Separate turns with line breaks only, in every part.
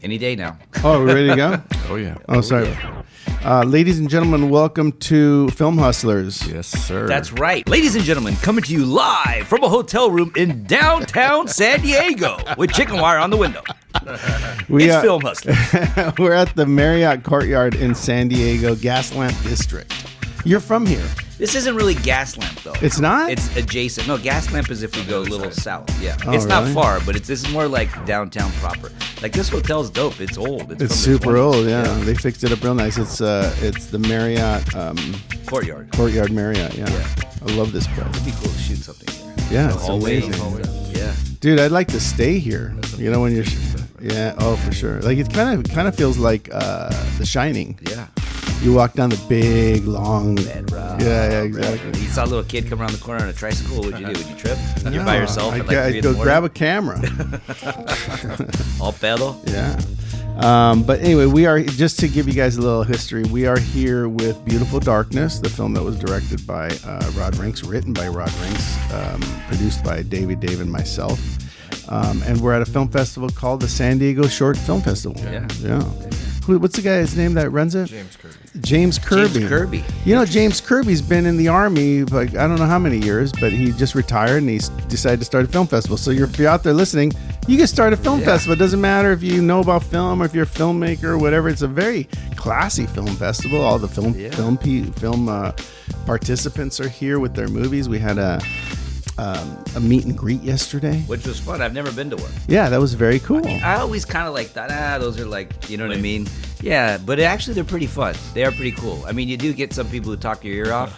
Any day now.
Oh, we're ready to go?
Oh, yeah.
Oh, sorry. Ladies and gentlemen, welcome to Film Hustlers.
Yes, sir.
That's right. Ladies and gentlemen, coming to you live from a hotel room in downtown San Diego with chicken wire on the window. It's Film Hustlers.
We're at the Marriott Courtyard in San Diego, Gaslamp District. You're from here.
This isn't really Gaslamp, though.
It's not?
It's adjacent. No, Gaslamp is if we go a little south. Yeah.
Oh,
it's not
really?
far, but this is more like downtown proper. Like, this hotel's dope. It's old.
It's
from the
super
20s.
old, yeah. They fixed it up real nice. It's the Marriott
Courtyard.
Courtyard Marriott, yeah.
Yeah.
I love this place.
It'd be cool to shoot something here.
Yeah, it's
Hallways
amazing.
and stuff. Yeah.
Dude, I'd like to stay here. You know, when you're... Yeah, oh, for sure. Like, it kind of feels like The Shining.
Yeah.
You walk down the big, long...
Bedrock.
Yeah, exactly.
You saw a little kid come around the corner on a tricycle. What'd you do? Would you trip? You're
No,
by yourself at like 3
I'd
in
go
the morning?
grab a camera.
All pedo?
Yeah. But anyway, we are, just to give you guys a little history, we are here with Beautiful Darkness, the film that was directed by Rod Rinks, written by Rod Rinks, produced by Dave and myself. And we're at a film festival called the San Diego Short Film Festival.
Yeah.
What's the guy's name that runs it?
James Kirby.
James Kirby.
James Kirby.
You know, James Kirby's been in the Army, like, I don't know how many years, but he just retired and he decided to start a film festival. So if you're out there listening, you can start a film festival. It doesn't matter if you know about film or if you're a filmmaker or whatever. It's a very classy film festival. All the film participants are here with their movies. We had a meet and greet yesterday.
Which was fun. I've never been to one.
Yeah, that was very cool.
I always kind of like thought, those are like, you know what I mean? Yeah, but actually they're pretty fun. They are pretty cool. I mean, you do get some people who talk your ear off,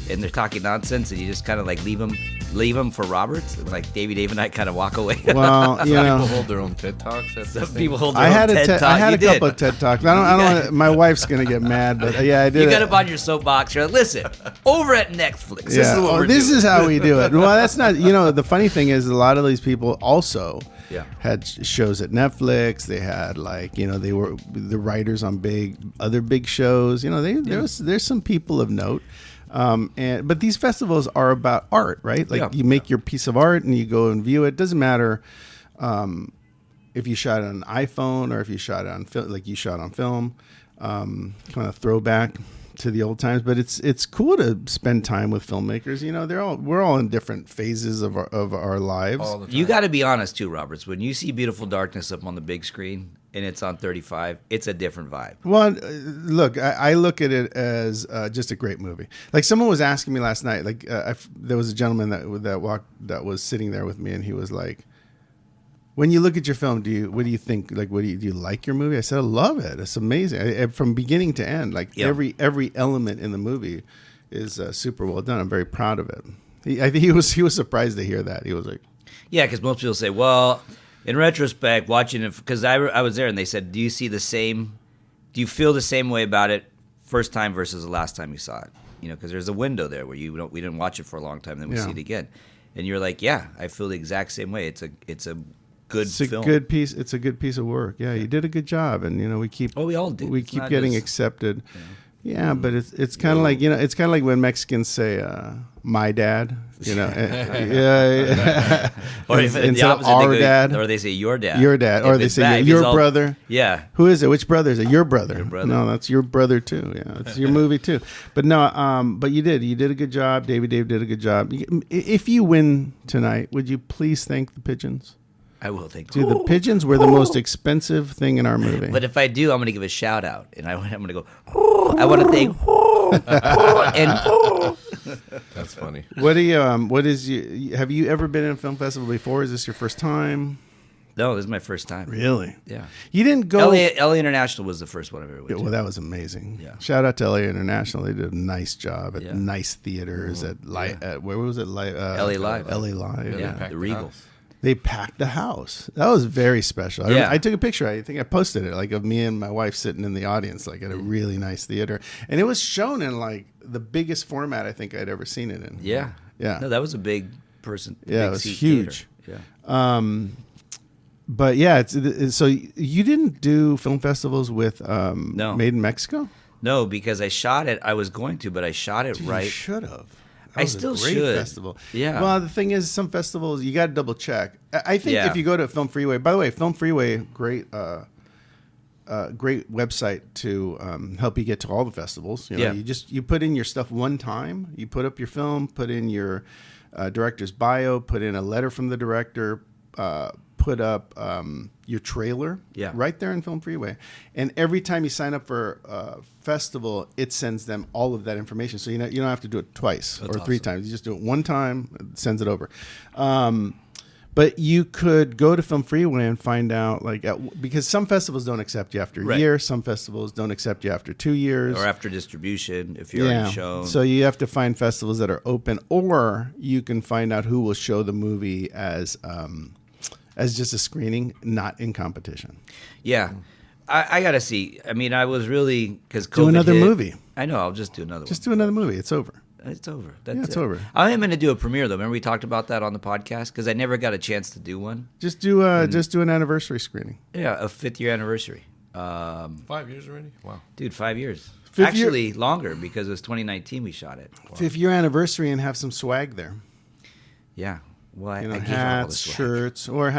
and they're talking nonsense, and you just kind of like leave them for Roberts. And like Dave and I kind of walk away.
Well, you
People
know,
hold their own TED Talks.
Some people hold their
I
own
had
TED Talk.
I had
You
a
did.
couple of TED Talks. I don't want my wife's gonna get mad, but yeah, I did.
You got up on your soapbox. You're like, listen, over at Netflix. This is what we're
this
doing.
is how we do it. Well, that's not. You know, the funny thing is, a lot of these people also had shows at Netflix. They had they were the writers on other big shows. You know, there's some people of note. But these festivals are about art, right? Like you make your piece of art and you go and view it. Doesn't matter if you shot it on an iPhone or if you shot it on film, like you shot on film. Kind of throwback to the old times, but it's cool to spend time with filmmakers. You know, we're all in different phases of our lives.
All the time.
You got to be honest too, Roberts. When you see Beautiful Darkness up on the big screen and it's on 35, it's a different vibe.
Well, look, I look at it as just a great movie. Like someone was asking me last night, like there was a gentleman that was sitting there with me, and he was like, "When you look at your film, what do you think? Like, do you like your movie?" I said, "I love it. It's amazing from beginning to end. Like every element in the movie is super well done. I'm very proud of it." I think he was surprised to hear that. He was like,
Yeah, because most people say, well, in retrospect, watching it, because I was there and they said, do you feel the same way about it first time versus the last time you saw it? You know, because there's a window there where we didn't watch it for a long time, then we see it again. And you're like, yeah, I feel the exact same way. It's a good film.
It's a good piece of work. Yeah, you did a good job, and you know we all do. We keep getting accepted. Yeah, but it's kind of like, you know, it's kind of like when Mexicans say "my dad," you know,
or if
instead
the
of
opposite,
our dad,
or they say your dad,
or they say your brother.
Yeah,
who is it? Which brother is it? Your brother.
Your brother.
No, that's your brother too. Yeah, it's your movie too. But no, but you did a good job. Dave did a good job. If you win tonight, would you please thank the pigeons?
I will think.
Dude, the pigeons were the most expensive thing in our movie.
But if I do, I'm going to give a shout out, and I'm going to go. I want to thank. And
That's funny.
What have you ever been in a film festival before? Is this your first time?
no, this is my first time.
Really?
Yeah.
You didn't go.
LA International was the first one I've ever went to.
Well, that was amazing.
Yeah.
Shout out to LA International. They did a nice job at
Yeah.
nice theaters at where was it?
LA Live.
LA Live.
Yeah,
packed
the
the
Regals.
house.
They packed the house. That was very special.
Yeah.
I took a picture. I think I posted it, like of me and my wife sitting in the audience, like at a really nice theater, and it was shown in like the biggest format I think I'd ever seen it in.
Yeah.
Yeah.
No, that was a big person.
Yeah,
big
it was
seat
huge.
theater. Yeah.
But yeah, it's so you didn't do film festivals with
No.
Made in Mexico?
No, because I shot it. I was going to, but I shot it right.
You should have. That
I
was a
still
great
should.
Festival.
Yeah.
Well, the thing is, some festivals you got to double check. I think
Yeah.
if you go to Film Freeway. By the way, Film Freeway, great great website to help you get to all the festivals. You know, you put in your stuff one time. You put up your film, put in your director's bio, put in a letter from the director, put up your trailer right there in Film Freeway. And every time you sign up for a festival, it sends them all of that information. So you don't have to do it twice or three times. You just do it one time, it sends it over. But you could go to Film Freeway and find out, because some festivals don't accept you after a year. Some festivals don't accept you after 2 years.
Or after distribution, if you're already shown.
So you have to find festivals that are open, or you can find out who will show the movie as just a screening, not in competition.
Yeah. I got to see. I mean, I was really, because COVID
do another movie.
I know, I'll just do another one.
Just do another movie. It's over.
It's over.
It's over.
I am going to do a premiere, though. Remember we talked about that on the podcast? Because I never got a chance to do one.
Just do an anniversary screening.
Yeah, a 5th year anniversary.
5 years already? Wow.
Dude, 5 years. Actually, longer, because it was 2019 we shot it.
Wow. 5th year anniversary, and have some swag there.
Yeah. Well, I gave
hats,
out all the swag.
Shirts, or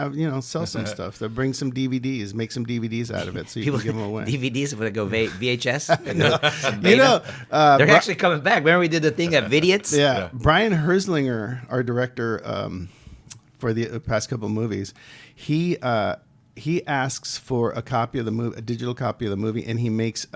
sell some stuff. So bring some DVDs, make some DVDs out of it, so you can give them away.
DVDs, would it go VHS?
They're
actually coming back. Remember we did the thing at Vidiot's?
Yeah. Brian Herzlinger, our director for the past couple of movies, he asks for a copy of the movie, a digital copy of the movie, and he makes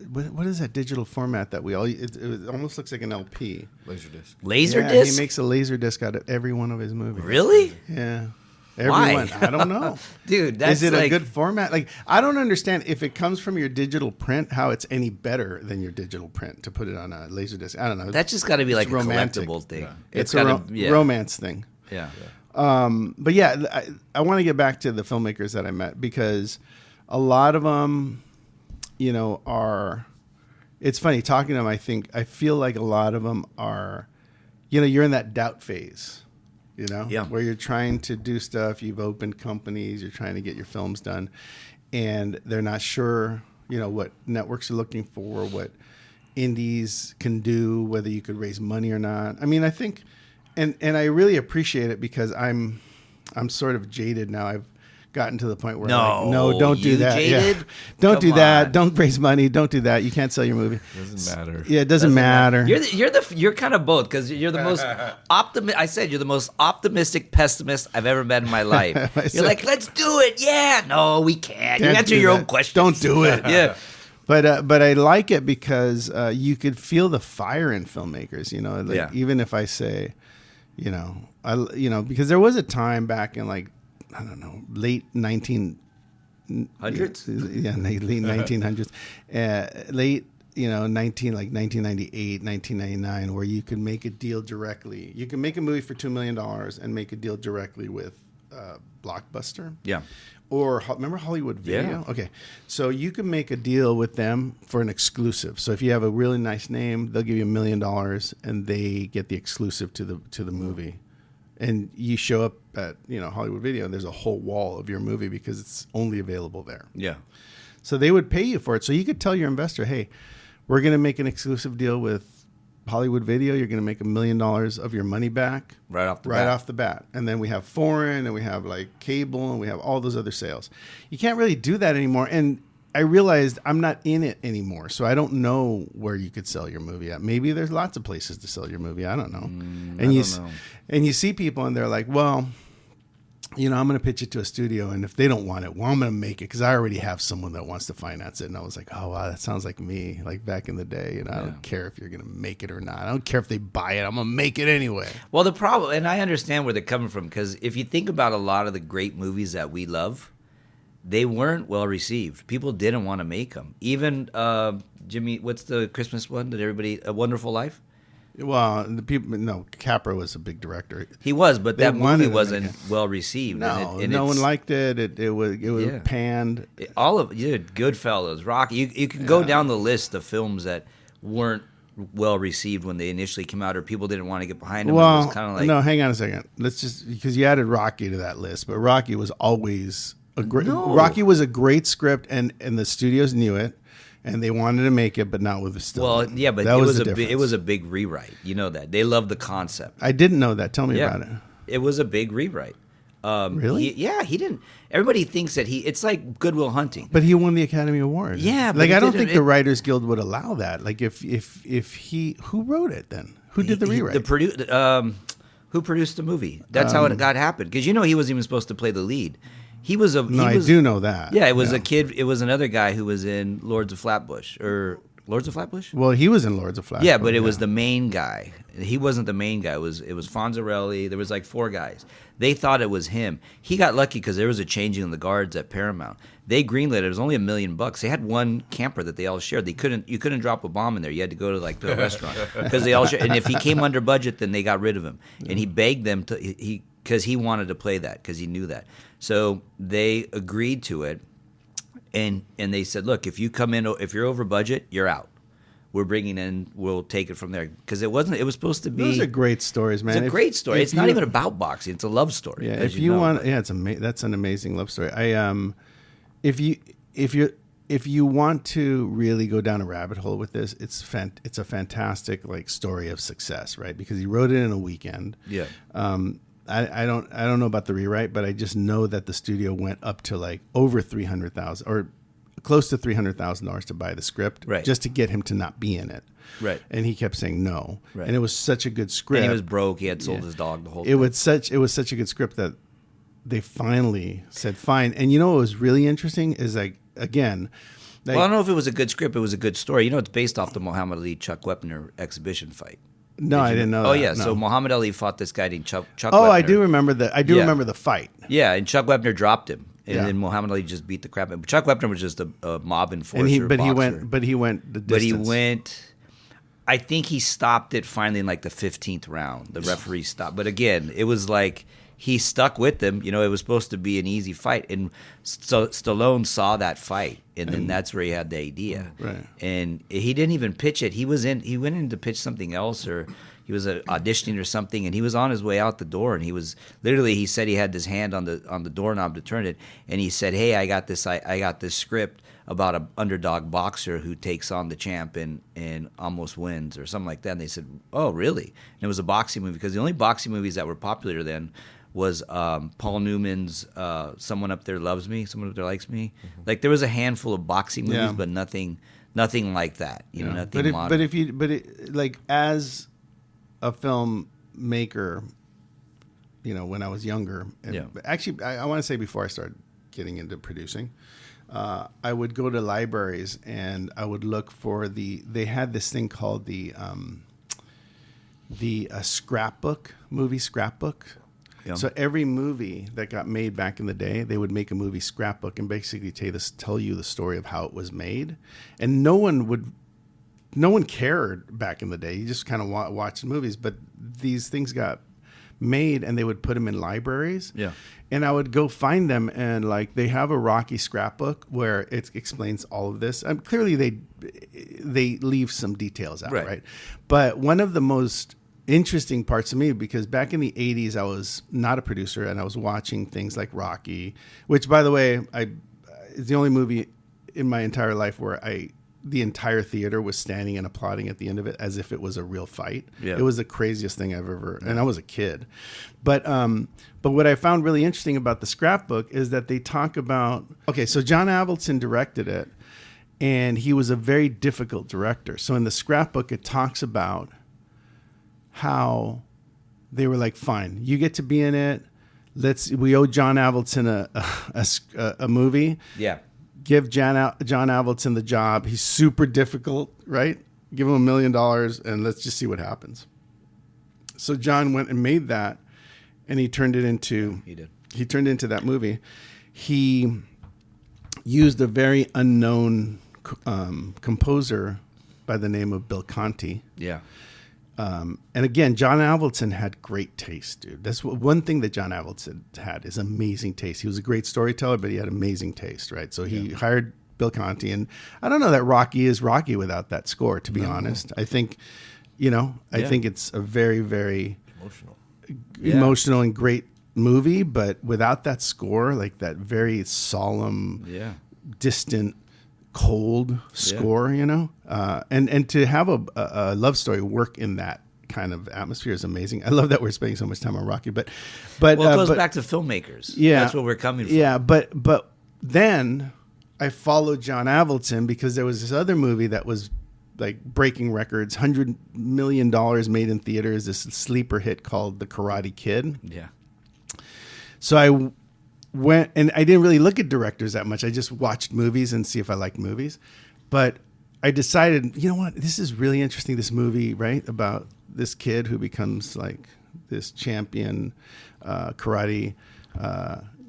what is that digital format that we all? It almost looks like an LP.
Laserdisc.
Laserdisc.
He makes a Laserdisc out of every one of his movies.
Really?
Yeah.
Why?
I don't know.
Dude, that's
is it a good format? I don't understand if it comes from your digital print, how it's any better than your digigal print to put it on a Laserdisc. I don't know.
That's just got to be like a collectible thing.
Yeah. It's a romance thing.
Yeah.
But yeah, I want to get back to the filmmakers that I met, because a lot of them, it's funny talking to them. I feel like a lot of them are, you're in that doubt phase, where you're trying to do stuff. You've opened companies, you're trying to get your films done, and they're not sure, what networks are looking for, what indies can do, whether you could raise money or not. I mean, I think, and I really appreciate it, because I'm sort of jaded now. I've gotten to the point where no, don't do that.
Jaded?
Yeah. Don't do that. Don't raise money. Don't do that. You can't sell your movie.
Doesn't matter.
Yeah, it doesn't matter.
You're kind of both, because you're the most I said you're the most optimistic pessimist I've ever met in my life. You're like, let's do it. Yeah, no, we can't. You answer your own questions.
Don't do it.
Yeah.
But I like it because you could feel the fire in filmmakers. Even if I say, because there was a time back in late 1900s. Yeah, late 1900s. Late 1998, 1999, where you could make a deal directly. You can make a movie for $2 million and make a deal directly with Blockbuster.
Yeah.
Or remember Hollywood Video?
Yeah.
Okay. So you can make a deal with them for an exclusive. So if you have a really nice name, they'll give you $1 million and they get the exclusive to the movie. And you show up at Hollywood Video, and there's a whole wall of your movie because it's only available there.
Yeah.
So they would pay you for it. So you could tell your investor, hey, we're going to make an exclusive deal with Hollywood Video. You're going to make $1 million of your money back
right off the bat. And
then we have foreign, and we have cable, and we have all those other sales. You can't really do that anymore. And I realized I'm not in it anymore, so I don't know where you could sell your movie at. Maybe there's lots of places to sell your movie. I don't know. And you see people, and they're like, well, I'm going to pitch it to a studio, and if they don't want it, well, I'm going to make it because I already have someone that wants to finance it. And I was like, oh, wow, that sounds like me, like back in the day. I don't care if you're going to make it or not. I don't care if they buy it. I'm going to make it anyway.
Well, the problem, and I understand where they're coming from, because if you think about a lot of the great movies that we love, they weren't well received. People didn't want to make them. Even Jimmy, what's the Christmas one that everybody, A Wonderful Life?
Well, Capra was a big director.
He was, but that movie wasn't well received.
No, no one liked it. It was panned.
Goodfellas, Rocky. You can go down the list of films that weren't well received when they initially came out, or people didn't want to get behind them.
Well,
it was kind of like,
no, hang on a second. Let's just, because you added Rocky to that list, but Rocky was always a great. No. Rocky was a great script, and the studios knew it. And they wanted to make it, but not with the still.
Well, yeah, but it was a big rewrite. You know that. They loved the concept.
I didn't know that. Tell me about it.
It was a big rewrite.
Really?
He didn't. Everybody thinks that it's like Good Will Hunting.
But he won the Academy Award.
Yeah, but
like
he
I don't
didn't-
think the Writers Guild would allow that. Like if he who wrote it then? Who did the rewrite?
Who produced the movie? That's how it got happened. Because he wasn't even supposed to play the lead.
I do know that.
Yeah, it was a kid. It was another guy who was in Lords of Flatbush or Lords of Flatbush.
Well, he was in Lords of Flatbush.
Yeah, but it was the main guy. He wasn't the main guy. It was Fonzarelli. There was like 4 guys. They thought it was him. He got lucky because there was a changing of the guards at Paramount. They greenlit it. It was only $1 million. They had one camper that they all shared. You couldn't drop a bomb in there. You had to go to a restaurant because they all shared. And if he came under budget, then they got rid of him. And he begged them because he wanted to play that because he knew that. So they agreed to it, and they said, look, if you're over budget, you're out. We're bringing in. We'll take it from there because it was supposed to be.
Those are great stories, man.
It's a great story. It's not even about boxing. It's a love story.
Yeah, if you want, that's an amazing love story. If you want to really go down a rabbit hole with this, it's a fantastic like story of success, right? Because he wrote it in a weekend.
Yeah.
I don't know about the rewrite, but I just know that the studio went up to like over $300,000 or close to $300,000 to buy the script,
right,
just to get him to not be in it.
Right.
And he kept saying no.
Right.
And it was such a good script.
And he was broke. He had sold his dog the whole
time. It was such a good script that they finally said fine. And you know what was really interesting is like again.
Well, I don't know if it was a good script. It was a good story. It's based off the Muhammad Ali Chuck Wepner exhibition fight.
No, I didn't know that.
Oh, yeah.
No.
So Muhammad Ali fought this guy named Chuck Wepner.
Oh, I do remember that. I do remember the fight.
Yeah, and Chuck Wepner dropped him. And then Muhammad Ali just beat the crap out of him. Chuck Wepner was just a mob enforcer.
But he
boxer.
went the distance.
I think he stopped it finally in like the 15th round. The referee stopped. But again, it was like he stuck with them. It was supposed to be an easy fight. And so Stallone saw that fight. And then that's where he had the idea.
Right.
And he didn't even pitch it. He went in to pitch something else, or he was auditioning or something, and he was on his way out the door, and he said he had his hand on the doorknob to turn it, and he said, "Hey, I got this script about an underdog boxer who takes on the champ and almost wins," or something like that. And they said, "Oh, really?" And it was a boxing movie because the only boxing movies that were popular then was Paul Newman's "Someone Up There Loves Me," "Someone Up There Likes Me." Mm-hmm. Like there was a handful of boxing movies, but nothing like that. Nothing modern.
But as a filmmaker, when I was younger, actually, I want to say before I started getting into producing, I would go to libraries and I would look for they had this thing called the scrapbook, movie scrapbook. Yeah. So every movie that got made back in the day, they would make a movie scrapbook and basically tell you the story of how it was made. And no one cared back in the day. You just kind of watched movies, but these things got made and they would put them in libraries.
Yeah.
And I would go find them and like they have a Rocky scrapbook where it explains all of this. Clearly they leave some details out, right? But one of the most interesting parts to me, because back in the 80s I was not a producer and I was watching things like Rocky, which by the way, it's the only movie in my entire life where the entire theater was standing and applauding at the end of it as if it was a real fight. Yeah. It was the craziest thing I've ever, and I was a kid. But what I found really interesting about the scrapbook is that they talk about, so John Avildsen directed it and he was a very difficult director. So in the scrapbook, it talks about how they were like, fine, you get to be in it. We owe John Avildsen a movie.
Yeah.
Give John Avildsen the job. He's super difficult, right? Give him $1 million and let's just see what happens. So John went and made that, and he turned it into.
He did.
He turned it into that movie. He used a very unknown composer by the name of Bill Conti.
Yeah.
And again, John Avildsen had great taste, dude. That's one thing that John Avildsen had is amazing taste. He was a great storyteller, but he had amazing taste, right? So he hired Bill Conti, and I don't know that Rocky is Rocky without that score, to be honest. I think, I think it's a very, very emotional and great movie, but without that score, like that very solemn, distant, cold score, and to have a love story work in that kind of atmosphere is amazing. I love that we're spending so much time on Rocky, but
well, it goes back to filmmakers.
Yeah,
that's where we're coming from.
Yeah, but then I followed John Avildsen because there was this other movie that was like breaking records, $100 million made in theaters, this sleeper hit called The Karate Kid.
Yeah.
So I went, and I didn't really look at directors that much. I just watched movies and see if I liked movies. But I decided, you know what, this is really interesting, this movie, right, about this kid who becomes like this champion karate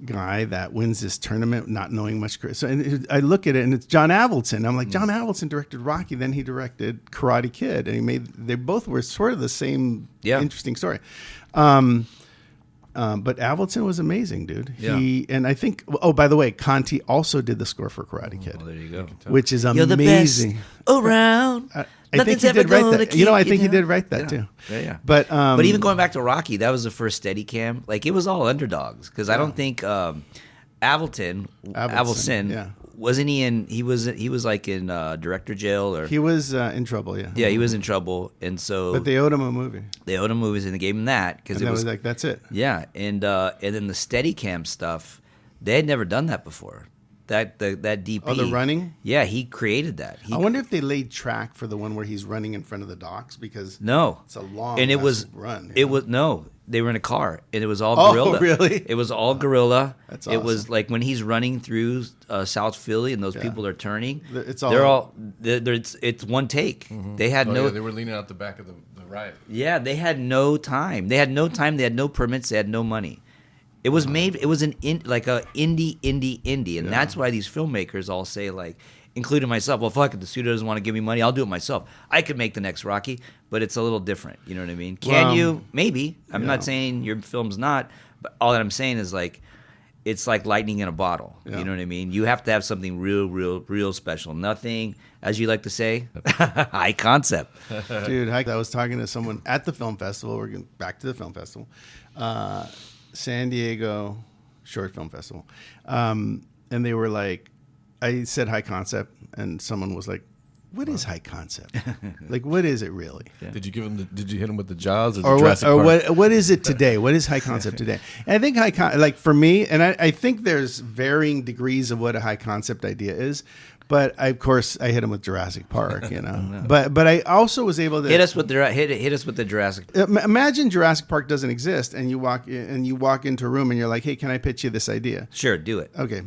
guy that wins this tournament not knowing much. So and I look at it and it's John Avildsen. I'm like, John Avildsen directed Rocky, then he directed Karate Kid, and they both were sort of the same interesting story. But Avildsen was amazing, dude.
Yeah.
And I think, oh, by the way, Conti also did the score for Karate Kid.
Oh, there you go.
Which is
You're
amazing.
The best around.
I think he did write that. You know, I think he did write that too.
Yeah.
But
even going back to Rocky, that was the first Steadicam. Like, it was all underdogs because I don't think Avildsen, wasn't he in? He was like in director jail, or
he was in trouble. Yeah.
Yeah, he was in trouble, and so.
But they owed him a movie.
They owed him movies, and they gave him that because it was
like, that's it.
Yeah, and then the Steadicam stuff, they had never done that before. That DP.
Oh, the running?
Yeah, he created that.
I wonder if they laid track for the one where he's running in front of the docks, because
no,
it's a long
and it was
run.
It was no, they were in a car and it was all guerrilla.
Oh, really?
It was all guerrilla.
That's awesome.
It was like when he's running through South Philly and those people are turning.
It's one take.
Mm-hmm. They had
they were leaning out the back of the riot.
Yeah, they had no time. They had no time. They had no permits. They had no money. It was made. It was like a indie, and that's why these filmmakers all say, like, including myself, well, fuck it, the studio doesn't want to give me money, I'll do it myself. I could make the next Rocky, but it's a little different. You know what I mean? Can you? Maybe. I'm not saying your film's not, but all that I'm saying is, like, it's like lightning in a bottle. You know what I mean? You have to have something real special. Nothing, as you like to say, high concept.
Dude, I was talking to someone at the film festival. We're getting back to the film festival. San Diego Short Film Festival. And they were like, I said high concept, and someone was like, what is high concept? Like, what is it really?
Yeah. Did you hit him with the Jaws
or
Jurassic Park?
What is it today? What is high concept today? And I think like for me, and I think there's varying degrees of what a high concept idea is. But of course, I hit him with Jurassic Park, you know. But I also was able to
hit us with the Jurassic.
Imagine Jurassic Park doesn't exist, and you walk into a room, and you're like, "Hey, can I pitch you this idea?"
Sure, do it.
Okay.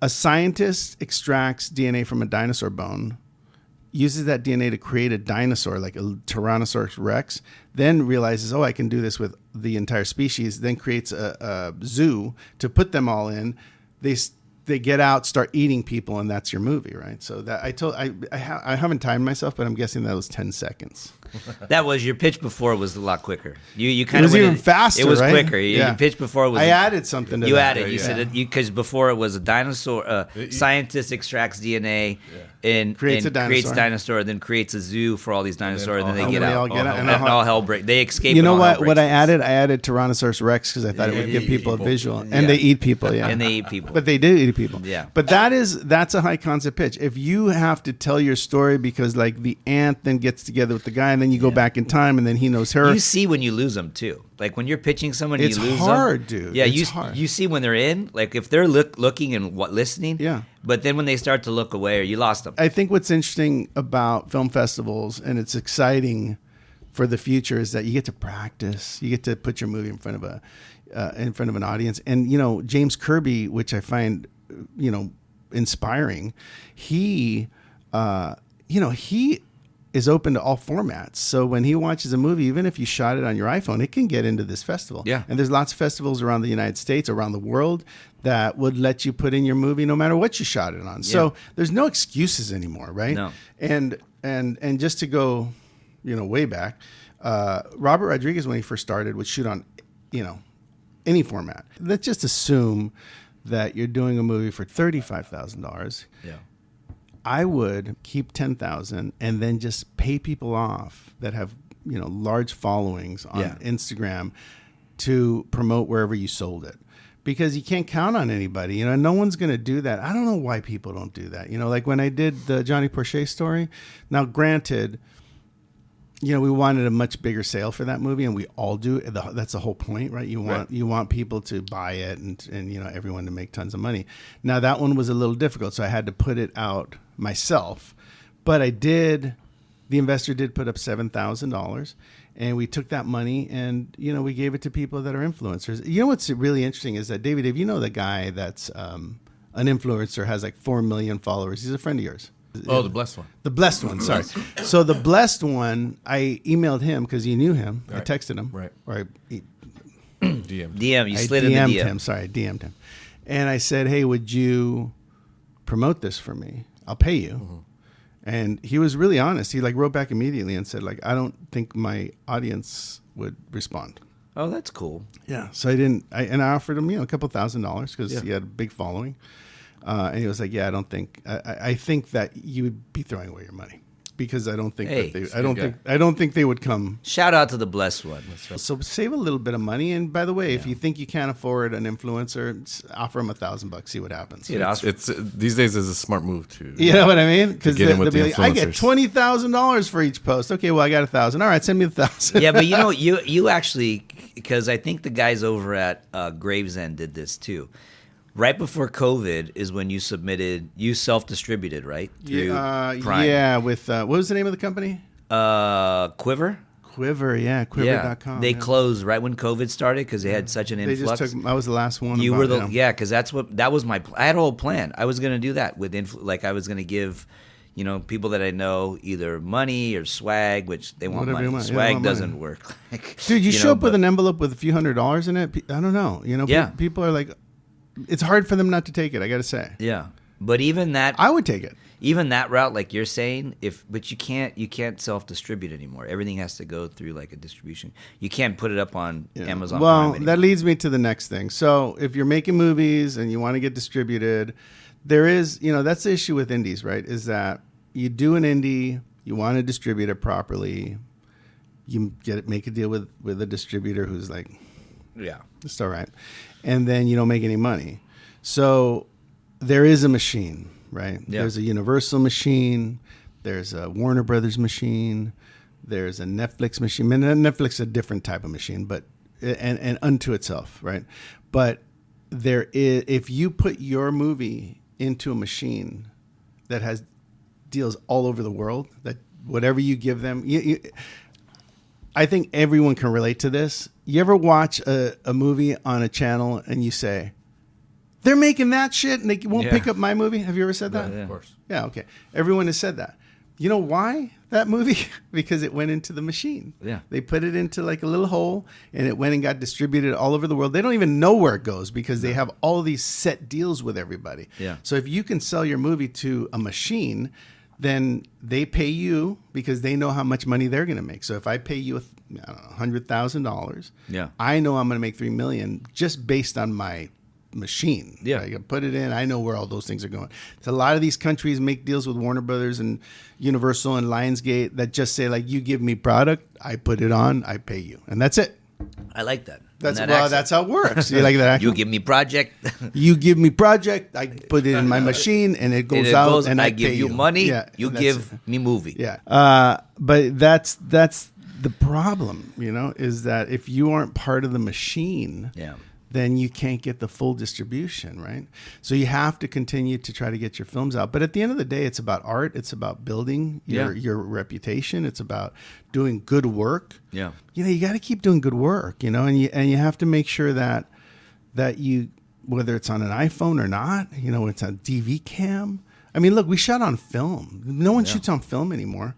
A scientist extracts DNA from a dinosaur bone, uses that DNA to create a dinosaur, like a Tyrannosaurus Rex, then realizes, I can do this with the entire species, then creates a zoo to put them all in. They get out, start eating people, and that's your movie, right? So that I haven't timed myself, but I'm guessing that was 10 seconds.
That was your pitch before was a lot quicker. You kind of
was even faster.
It was
right?
quicker. Your pitch before was.
I added something to
you
that.
Added. You said because before it was a dinosaur. Scientist extracts DNA and creates dinosaur, then creates a zoo for all these dinosaurs, and then they get out. And all hell break. They escape.
You know what? What I added? I added Tyrannosaurus Rex because I thought it would give people a visual, and they eat people. Yeah,
and they eat people.
But they do eat people.
Yeah.
But that's a high concept pitch. If you have to tell your story because like the ant then gets together with the guy, and then you go back in time, and then he knows her.
You see when you lose them too. Like when you're pitching someone,
it's
you lose
hard,
them.
Dude.
Yeah,
it's hard.
You see when they're in, like if they're looking and listening.
Yeah.
But then when they start to look away, or you lost them.
I think what's interesting about film festivals, and it's exciting for the future, is that you get to practice. You get to put your movie in front of an audience. And James Kirby, which I find inspiring, he is open to all formats. So when he watches a movie, even if you shot it on your iPhone, it can get into this festival.
Yeah.
And there's lots of festivals around the United States, around the world, that would let you put in your movie no matter what you shot it on. Yeah. So there's no excuses anymore, right?
No.
And just to go, way back, Robert Rodriguez, when he first started, would shoot on, any format. Let's just assume that you're doing a movie for $35,000.
Yeah.
I would keep $10,000 and then just pay people off that have large followings on Instagram to promote wherever you sold it, because you can't count on anybody. No one's going to do that. I don't know why people don't do that. Like when I did the Johnny Porcher story. Now, granted, we wanted a much bigger sale for that movie, and we all do. That's the whole point, right? You want people to buy it, and everyone to make tons of money. Now that one was a little difficult, so I had to put it out myself, but I did. The investor did put up $7,000, and we took that money and we gave it to people that are influencers. You know what's really interesting is that David, if you know the guy that's an influencer, has like 4 million followers. He's a friend of yours.
Oh, the blessed one.
The blessed one, sorry. So the blessed one, I emailed him because you knew him.
Right.
I texted him.
Right.
Or
DM. You slid in the
DM'd
DM.
him. Sorry, I DM'd him. And I said, hey, would you promote this for me? I'll pay you. Mm-hmm. And he was really honest. He wrote back immediately and said, I don't think my audience would respond.
Oh, that's cool.
Yeah. So I offered him, a couple $1,000 because he had a big following. And he was like, "Yeah, I don't think. I think that you would be throwing away your money because I don't think I don't think they would come."
Shout out to the blessed one.
So save a little bit of money. And by the way, if you think you can't afford an influencer, offer them $1,000. See what happens.
It's these days is a smart move too.
You know what I mean? Because they'll be like, "I get
$20,000
for each post." Okay, well I got 1,000. All right, send me 1,000.
Yeah, but you actually, because I think the guys over at Gravesend did this too. Right before COVID is when you self-distributed, right? Through Prime.
Yeah, with, what was the name of the company?
Quiver?
Quiver, yeah, Quiver.com.
Yeah. They closed right when COVID started because they had such an influx.
I was the last one.
You were because that was my, I had a whole plan. I was going to do that with, I was going to give, people that I know either money or swag, which they want
Whatever
money. Swag doesn't work.
Dude, you show up with an envelope with a few $100s in it. I don't know. People are like, it's hard for them not to take it, I got to say.
Yeah. But even that,
I would take it.
Even that route, like you're saying, but you can't self-distribute anymore. Everything has to go through like a distribution. You can't put it up on Amazon.
Well,
Prime
that leads me to the next thing. So if you're making movies and you want to get distributed, there is, that's the issue with indies, right? Is that you do an indie, you want to distribute it properly, you make a deal with a distributor who's like,
yeah,
it's all right. And then you don't make any money. So there is a machine, right?
Yeah.
There's a Universal machine. There's a Warner Brothers machine. There's a Netflix machine. Netflix is a different type of machine, but and unto itself, right? But there is, if you put your movie into a machine that has deals all over the world, that whatever you give them, I think everyone can relate to this. You ever watch a movie on a channel and you say, they're making that shit and they won't pick up my movie? Have you ever said that?
Yeah. Of course.
Yeah, okay. Everyone has said that. You know why that movie? Because it went into the machine.
Yeah.
They put it into like a little hole and it went and got distributed all over the world. They don't even know where it goes because they have all these set deals with everybody.
Yeah.
So if you can sell your movie to a machine, then they pay you because they know how much money they're going to make. So if I pay you $100,000, I know I'm going to make $3 million just based on my machine.
Yeah,
I can put it in. I know where all those things are going. So a lot of these countries make deals with Warner Brothers and Universal and Lionsgate that just say like, you give me product, I put it on, I pay you, and that's it.
I like that.
That's how it works. You like that?
You give me project.
You give me project. I put it in my machine, and it goes out, and I
give
pay
you money.
Yeah,
you give me movie.
Yeah. But that's the problem. Is that if you aren't part of the machine, then you can't get the full distribution, right? So you have to continue to try to get your films out. But at the end of the day, it's about art. It's about building your reputation. It's about doing good work.
Yeah.
You got to keep doing good work, and you have to make sure that you, whether it's on an iPhone or not, it's on DV cam. I mean, look, we shot on film. No one shoots on film anymore.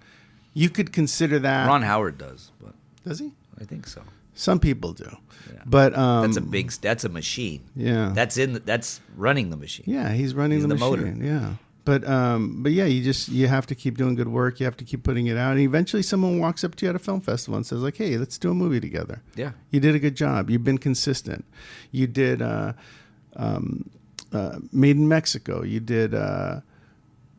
You could consider that.
Ron Howard does, but
does he?
I think so.
Some people do.
Yeah.
But
that's a machine.
Yeah.
That's running the machine.
Yeah, he's running the machine.
Motor.
Yeah. But yeah, you have to keep doing good work. You have to keep putting it out. And eventually someone walks up to you at a film festival and says like, "Hey, let's do a movie together."
Yeah.
You did a good job. You've been consistent. You did Made in Mexico. You did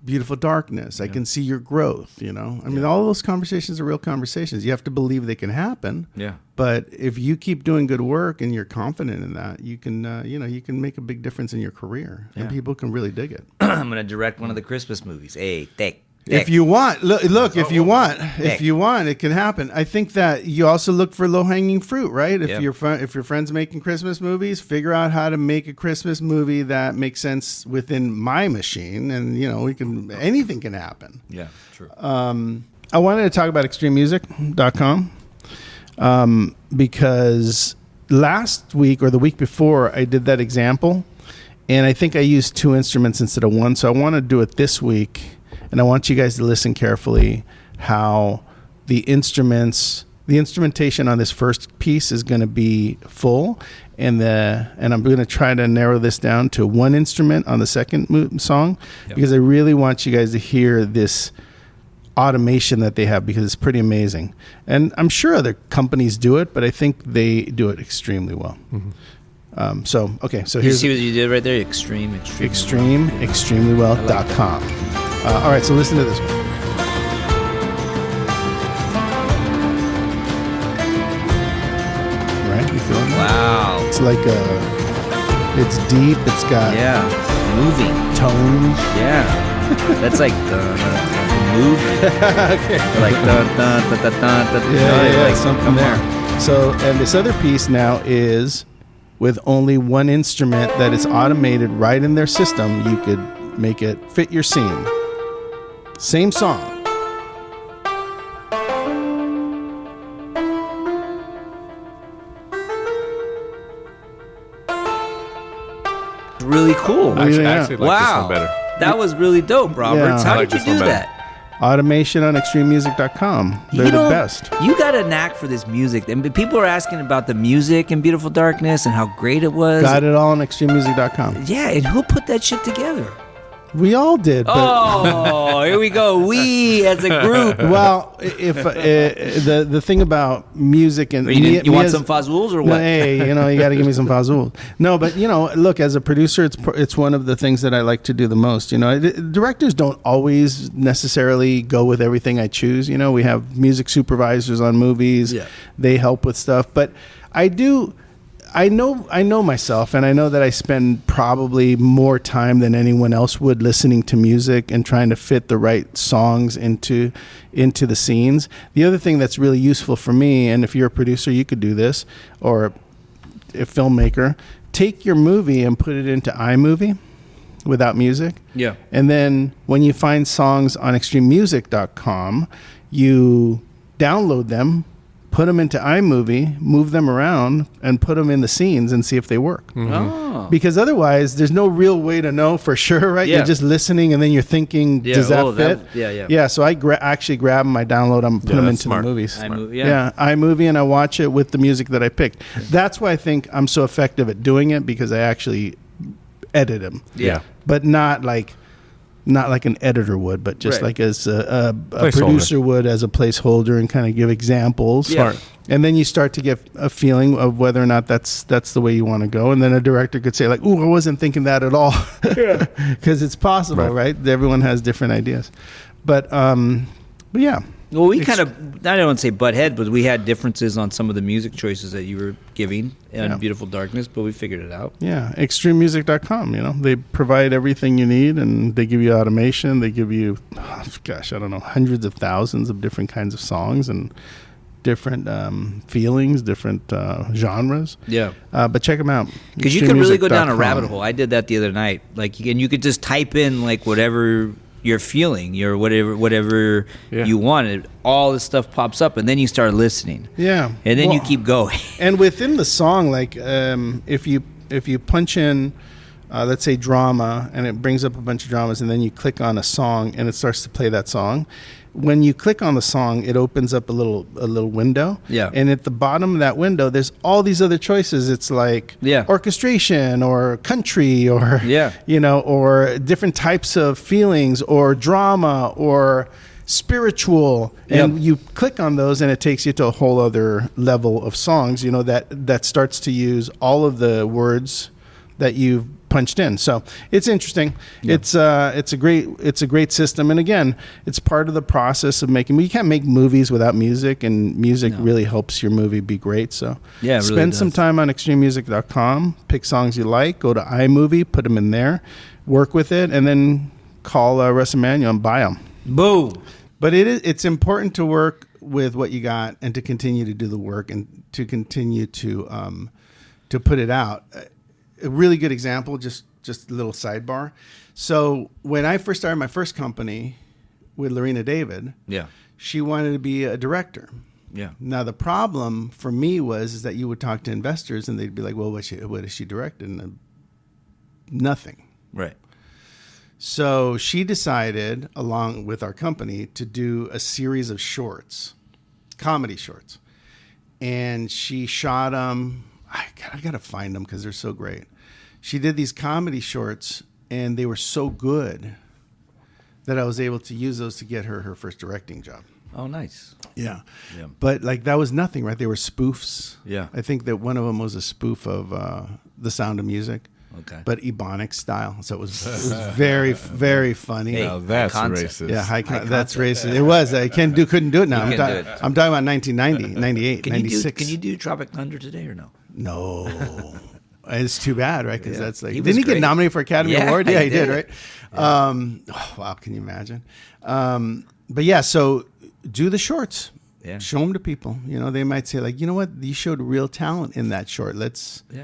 Beautiful Darkness. I can see your growth, I mean, all those conversations are real conversations. You have to believe they can happen.
Yeah.
But if you keep doing good work and you're confident in that, you can, you can make a big difference in your career and people can really dig it.
I'm going to direct one of the Christmas movies. Hey, take.
If you want, look, if you want, it can happen. I think that you also look for low-hanging fruit, right? If your friend's making Christmas movies, figure out how to make a Christmas movie that makes sense within my machine, and anything can happen.
Yeah, true.
I wanted to talk about extrememusic.com because last week or the week before I did that example, and I think I used 2 instruments instead of 1. So I want to do it this week. And I want you guys to listen carefully how the instrumentation on this first piece is going to be full, and I'm going to try to narrow this down to 1 instrument on the second song, because I really want you guys to hear this automation that they have, because it's pretty amazing. And I'm sure other companies do it, but I think they do it extremely well. Mm-hmm. So
you see what you did right there?
extremely.com. All right, so listen to this one. Right, you feeling that?
Wow.
It's like it's deep. It's got
moving
tones.
Yeah, that's like moving.
Okay.
Like
like something there. So, and this other piece now is with only 1 instrument that is automated right in their system. You could make it fit your scene. Same song.
Really cool.
I actually like this one better.
That was really dope, Roberts. How did you do that?
Automation on extrememusic.com. They're the best.
You got a knack for this music. And people are asking about the music in Beautiful Darkness and how great it was.
Got it all on extrememusic.com.
Yeah, and who put that shit together?
We all did.
But here we go. We as a group.
Well, if the thing about music and
you want some Fazools or what?
No, hey, you got to give me some Fazools. No, but look, as a producer, it's one of the things that I like to do the most. Directors don't always necessarily go with everything I choose. We have music supervisors on movies. Yeah. They help with stuff, but I do. I know myself, and I know that I spend probably more time than anyone else would listening to music and trying to fit the right songs into the scenes. The other thing that's really useful for me, and if you're a producer, you could do this, or a filmmaker, take your movie and put it into iMovie without music.
Yeah.
And then when you find songs on extrememusic.com, you download them, put them into iMovie, move them around, and put them in the scenes and see if they work.
Mm-hmm. Oh.
Because otherwise, there's no real way to know for sure, right?
Yeah.
You're just listening, and then you're thinking, does that fit? Yeah, so I actually grab them, I download them, put them into the movies. iMovie, and I watch it with the music that I picked. That's why I think I'm so effective at doing it, because I actually edit them.
Yeah.
But not like an editor would, but just like as a producer would, as a placeholder, and kind of give examples.
Yeah.
And then you start to get a feeling of whether or not that's the way you want to go. And then a director could say like, "Ooh, I wasn't thinking that at all," because it's possible, right? Everyone has different ideas, but yeah.
Well, we kind of, I don't want to say butt head, but we had differences on some of the music choices that you were giving in Beautiful Darkness, but we figured it out.
Yeah, extrememusic.com, they provide everything you need, and they give you automation. They give you, hundreds of thousands of different kinds of songs and different feelings, different genres.
Yeah.
But check them out.
Because you could really go down a rabbit hole. I did that the other night. And you could just type in like whatever you're feeling, your whatever you wanted, all this stuff pops up, and then you start listening.
Yeah,
and then you keep going.
And within the song, like if you punch in, let's say drama, and it brings up a bunch of dramas, and then you click on a song, and it starts to play that song. When you click on the song, it opens up a little window.
Yeah.
And at the bottom of that window, there's all these other choices. It's like orchestration or country or or different types of feelings or drama or spiritual. And you click on those, and it takes you to a whole other level of songs, that starts to use all of the words that you've punched in. So it's interesting. Yeah. It's a great system, and again, it's part of the process of making. You can't make movies without music, and music really helps your movie be great. So spend some time on extrememusic.com, pick songs you like, go to iMovie, put them in there, work with it, and then call Russ Emanuel and buy them.
Boom.
But it's important to work with what you got and to continue to do the work and to continue to put it out. A really good example, just a little sidebar. So when I first started my first company with Lorena David, she wanted to be a director.
Yeah.
Now the problem for me is that you would talk to investors and they'd be like, "Well, what has she directed?" And nothing.
Right.
So she decided, along with our company, to do a series of shorts, comedy shorts, and she shot them. I gotta find them because they're so great. She did these comedy shorts, and they were so good that I was able to use those to get her first directing job.
Oh, nice.
Yeah. But like that was nothing, right? They were spoofs.
Yeah.
I think that one of them was a spoof of The Sound of Music.
Okay.
But Ebonics style. So it was very, very funny.
Hey,
Now that's
concept.
racist.
Yeah, that's racist. It was. I couldn't do it now.
You can't do it.
I'm talking about 1990, 98, 96.
Can you do Tropic Thunder today or no?
No. It's too bad, right? Because that's like,
He was
didn't he get
great.
nominated for Academy
Yeah,
Award? Yeah,
he
he did,
did.
right? Oh, wow, can you imagine? But yeah, so do the shorts.
Yeah.
Show them to people. You know, they might say like, you know what? You showed real talent in that short.
Yeah,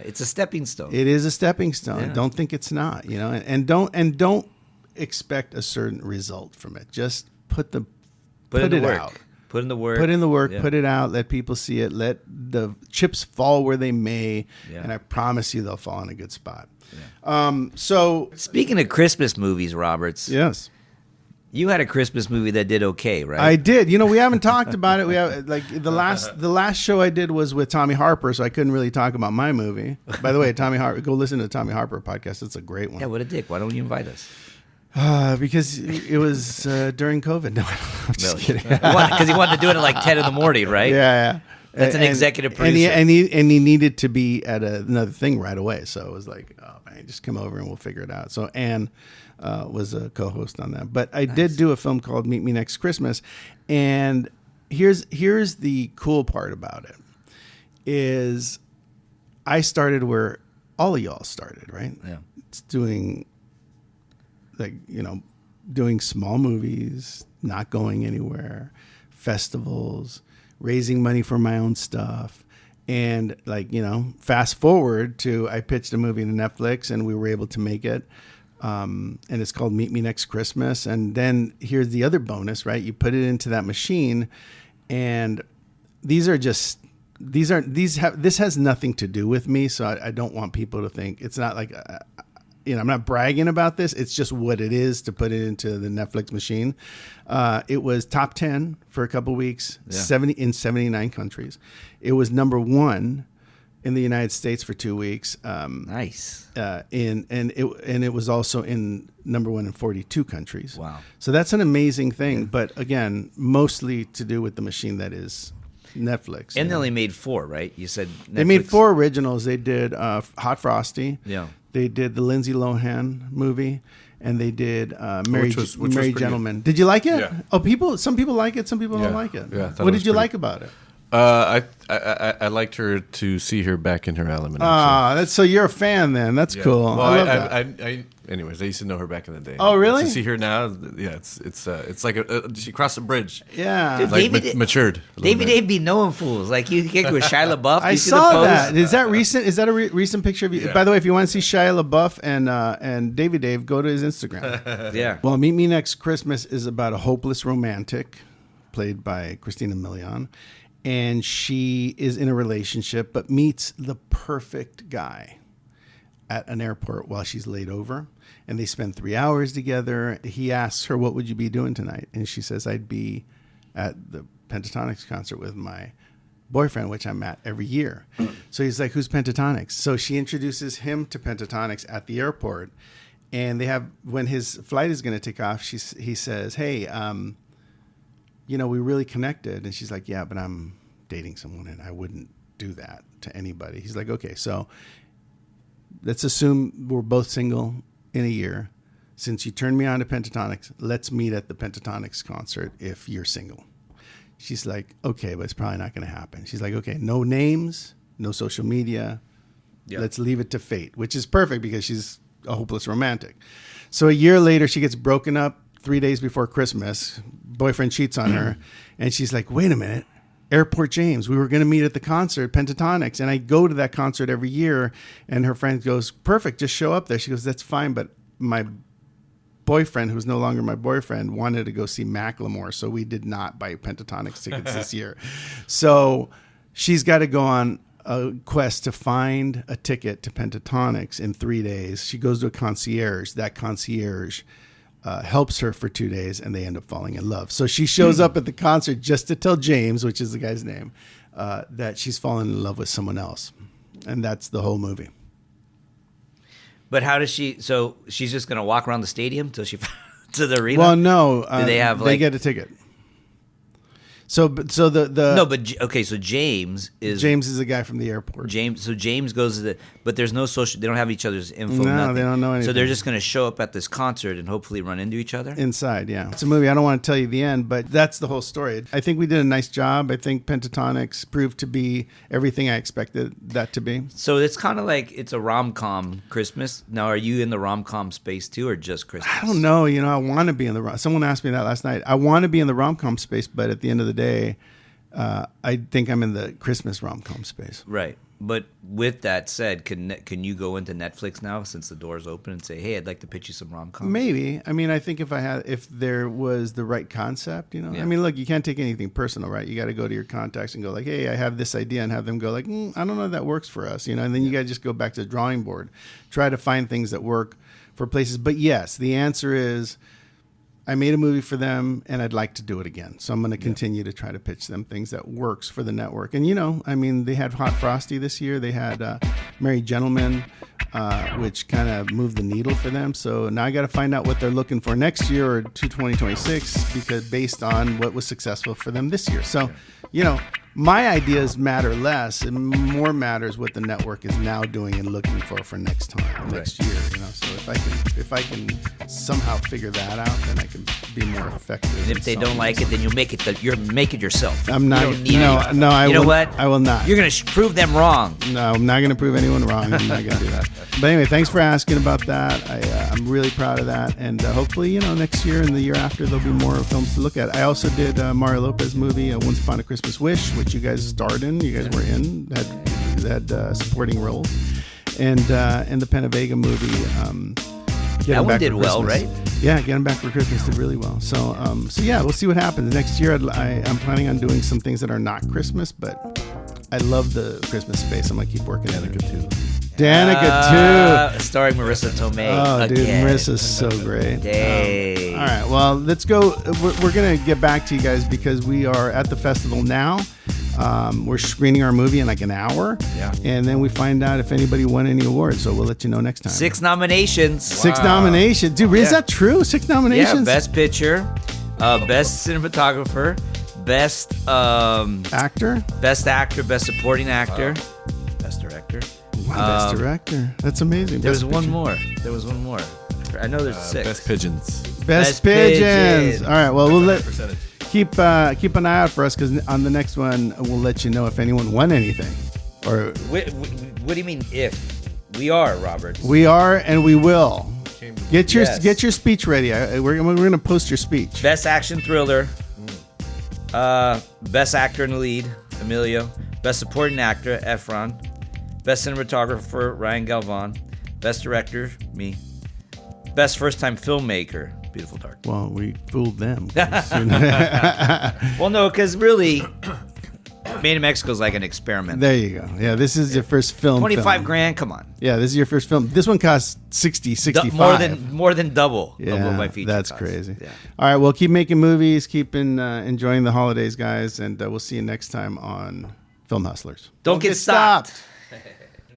it's a stepping stone.
It is a stepping stone.
Yeah.
Don't think it's not. You know, and don't expect a certain result from it. Just put
in
it
the work.
out.
Put in the work.
Put in the work.
Yeah.
Put it out. Let people see it. Let the chips fall where they may,
Yeah.
and I promise you they'll fall in a good spot. So
Speaking of Christmas movies, Roberts,
yes.
you had a Christmas movie that did okay, right?
I did. You know, we haven't talked about it. We have like the last show I did was with Tommy Harper, so I couldn't really talk about my movie. By the way, Tommy Harper, go listen to the Tommy Harper podcast. It's a great one.
Yeah, what a dick. Why don't you invite us?
Because it was during COVID. No, I'm just kidding.
Because he wanted to do it at like 10 in the morning, right?
Yeah.
That's an executive producer.
And he needed to be at another thing right away. So it was like, oh man, just come over and we'll figure it out. So Anne was a co-host on that. But I did do a film called Meet Me Next Christmas, and here's the cool part about it is I started where all of y'all started, right?
Yeah.
It's doing doing small movies, not going anywhere, festivals, raising money for my own stuff. And fast forward to I pitched a movie to Netflix and we were able to make it. And it's called Meet Me Next Christmas. And then here's the other bonus, right? You put it into that machine and this has nothing to do with me. So I don't want people to think it's not like, I'm not bragging about this. It's just what it is to put it into the Netflix machine. It was top 10 for a couple weeks, 79 countries. It was number 1 in the United States for 2 weeks.
Nice.
It was also in number 1 in 42 countries.
Wow.
So that's an amazing thing. But again, mostly to do with the machine that is Netflix.
And they only made 4, right? You said Netflix.
They made 4 originals. They did Hot Frosty.
Yeah.
They did the Lindsay Lohan movie, and they did Merry
Which was
Gentlemen. Did you like it?
Yeah.
Oh, some people like it, some people don't like it.
Yeah, I thought
what
it was
did you
pretty-
like about it?
I liked her to see her back in her element.
So you're a fan then. That's cool.
Well,
I love that.
anyways, I used to know her back in the day.
Oh, really?
To see her now, yeah, it's like she crossed the bridge.
Yeah.
Dude,
Like
David-
matured. a little
David
bit.
Abe be knowing fools. Like you get with Shia LaBeouf.
I
You see the
saw
pose?
that. Is that recent? Is that a recent picture of you?
Yeah.
By the way, if you want to see Shia LaBeouf and David Dave, go to his Instagram.
Yeah.
Well, Meet Me Next Christmas is about a hopeless romantic played by Christina Milian. And she is in a relationship but meets the perfect guy at an airport while she's laid over. And they spend 3 hours together. He asks her, what would you be doing tonight? And she says, I'd be at the Pentatonix concert with my boyfriend, which I'm at every year. So he's like, who's Pentatonix? So she introduces him to Pentatonix at the airport. And when his flight is going to take off, he says, hey, we really connected. And she's like, yeah, but I'm dating someone and I wouldn't do that to anybody. He's like, okay, so let's assume we're both single in a year. Since you turned me on to Pentatonix, let's meet at the Pentatonix concert if you're single. She's like, okay, but it's probably not going to happen. She's like, okay, no names, no social media.
Yeah.
Let's leave it to fate, which is perfect because she's a hopeless romantic. So a year later, she gets broken up 3 days before Christmas. Boyfriend cheats on her, and she's like, "Wait a minute, Airport James. We were going to meet at the concert, Pentatonics, and I go to that concert every year." And her friend goes, "Perfect, just show up there." She goes, "That's fine, but my boyfriend, who's no longer my boyfriend, wanted to go see Macklemore, so we did not buy Pentatonics tickets this year." So she's got to go on a quest to find a ticket to Pentatonics in 3 days. She goes to a concierge. That concierge helps her for 2 days, and they end up falling in love. So she shows up at the concert just to tell James, which is the guy's name, that she's fallen in love with someone else. And that's the whole movie.
But how does she? So she's just gonna walk around the stadium till she to the arena.
Well, no,
Do they have
they get a ticket. So the
no, but okay. So James is
the guy from the airport.
James goes to the, but there's no social. They don't have each other's info.
No,
nothing.
they don't know anything.
So they're just going to show up at this concert and hopefully run into each other.
Inside, yeah. It's a movie. I don't want to tell you the end, but that's the whole story. I think we did a nice job. I think Pentatonics proved to be everything I expected that to be.
So it's kind of like it's a rom-com Christmas. Now, are you in the rom-com space too, or just Christmas?
I don't know. I want to be in the. Someone asked me that last night. I want to be in the rom-com space, but at the end of the day, I think I'm in the Christmas rom-com space.
Right. But with that said, can you go into Netflix now since the door's open and say, "Hey, I'd like to pitch you some rom-coms"?
Maybe. I mean, I think if there was the right concept, Yeah. I mean, look, you can't take anything personal, right? You got to go to your contacts and go like, "Hey, I have this idea," and have them go like, "I don't know if that works for us," And then you got to just go back to the drawing board, try to find things that work for places. But yes, the answer is, I made a movie for them, and I'd like to do it again. So I'm going to continue to try to pitch them things that works for the network. And, I mean, they had Hot Frosty this year. They had Merry Gentlemen, which kind of moved the needle for them. So now I got to find out what they're looking for next year or to 2026, because based on what was successful for them this year. So, my ideas matter less, and more matters what the network is now doing and looking for next year. So if I can somehow figure that out, then I can be more effective.
And if they don't like it, then you make it. You make it yourself.
I'm not.
You don't need
No. I
know what?
I will not.
You're going to prove them wrong.
No, I'm not going to prove anyone wrong. I'm not going to do that. But anyway, thanks for asking about that. I'm really proud of that, and hopefully, next year and the year after, there'll be more films to look at. I also did Mario Lopez movie, Once Upon a Christmas Wish, which you guys starred in. You guys were in. Had supporting roles, and the Penavega movie.
That one did well, right?
Yeah, Get 'Em Back for Christmas did really well. So yeah, we'll see what happens next year. I'm planning on doing some things that are not Christmas, but I love the Christmas space. I'm gonna keep working at it too. Danica 2.
Starring Marissa Tomei.
Oh,
again.
dude, Marissa's so great.
Dang.
All right, well, let's go. We're going to get back to you guys because we are at the festival now. We're screening our movie in like an hour.
Yeah.
And then we find out if anybody won any awards. So we'll let you know next time.
6 nominations.
6 nominations. Dude, is that true? 6 nominations?
Yeah, Best Picture, Best Cinematographer, Best
Actor?
Best Actor, Best Supporting Actor, Best Director.
Wow, Best Director. That's amazing.
There was one more. I know there's 6.
Best Pigeons.
Best Pigeons. All right, well, we'll keep an eye out for us, because on the next one, we'll let you know if anyone won anything. Or
what do you mean if? We are, Robert.
We are, and we will. Get your speech ready. We're going to post your speech.
Best Action Thriller. Best Actor in the Lead, Emilio. Best Supporting Actor, Efron. Best Cinematographer, Ryan Galvan. Best Director, me. Best First Time Filmmaker, Beautiful Dark.
Well, we fooled them.
Well, no, because really, Made in Mexico is like an experiment.
There you go. Yeah, this is your first film.
$25,000, come on.
Yeah, this is your first film. This one costs 65.
More than double
yeah,
of what my feature
that's
costs.
crazy.
Yeah.
All right, well, keep making movies, keep enjoying the holidays, guys, and we'll see you next time on Film Hustlers.
Don't get stopped.